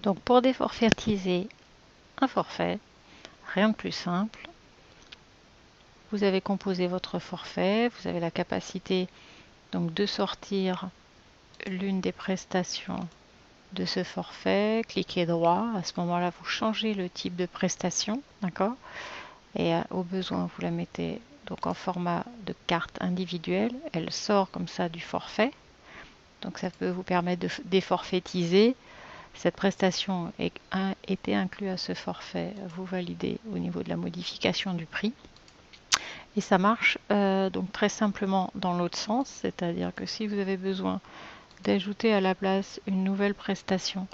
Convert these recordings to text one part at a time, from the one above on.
Donc pour déforfaitiser un forfait, rien de plus simple. Vous avez composé votre forfait, vous avez la capacité donc de sortir l'une des prestations de ce forfait, cliquez droit, à ce moment-là vous changez le type de prestation, d'accord? Et au besoin vous la mettez donc en format de carte individuelle, elle sort comme ça du forfait, donc ça peut vous permettre de déforfaitiser. Cette prestation était inclue à ce forfait, vous validez au niveau de la modification du prix. Et ça marche donc très simplement dans l'autre sens, c'est-à-dire que si vous avez besoin d'ajouter à la place une nouvelle prestation,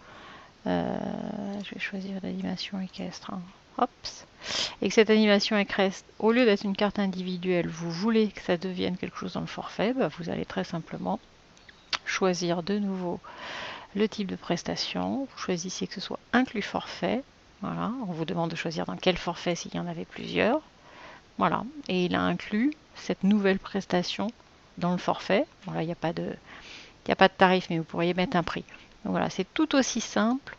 je vais choisir l'animation équestre, hein. Hops. Et que cette animation équestre, au lieu d'être une carte individuelle, vous voulez que ça devienne quelque chose dans le forfait, bah vous allez très simplement choisir de nouveau le type de prestation, vous choisissez que ce soit inclus forfait, voilà, on vous demande de choisir dans quel forfait s'il y en avait plusieurs, voilà, et il a inclus cette nouvelle prestation dans le forfait. Voilà, il n'y a pas de tarif, mais vous pourriez mettre un prix. Donc voilà, c'est tout aussi simple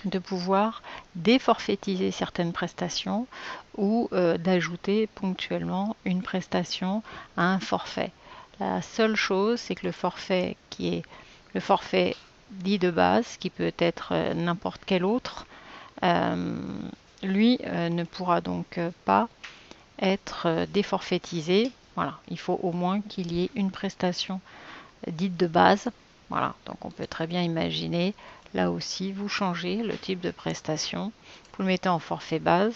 de pouvoir déforfaitiser certaines prestations ou d'ajouter ponctuellement une prestation à un forfait. La seule chose, c'est que le forfait qui est le forfait dit de base, qui peut être n'importe quel autre, lui ne pourra donc pas être déforfaitisé. Voilà, il faut au moins qu'il y ait une prestation dite de base. Voilà, donc on peut très bien imaginer, là aussi, vous changez le type de prestation, vous le mettez en forfait base,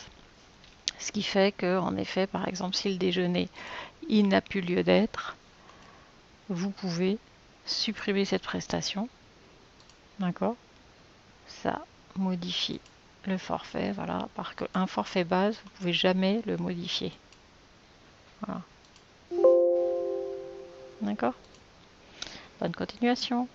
ce qui fait que, en effet, par exemple, si le déjeuner, il n'a plus lieu d'être, vous pouvez supprimer cette prestation, d'accord? Ça modifie le forfait, voilà, parce qu'un forfait base, vous ne pouvez jamais le modifier. Voilà. D'accord? Bonne continuation.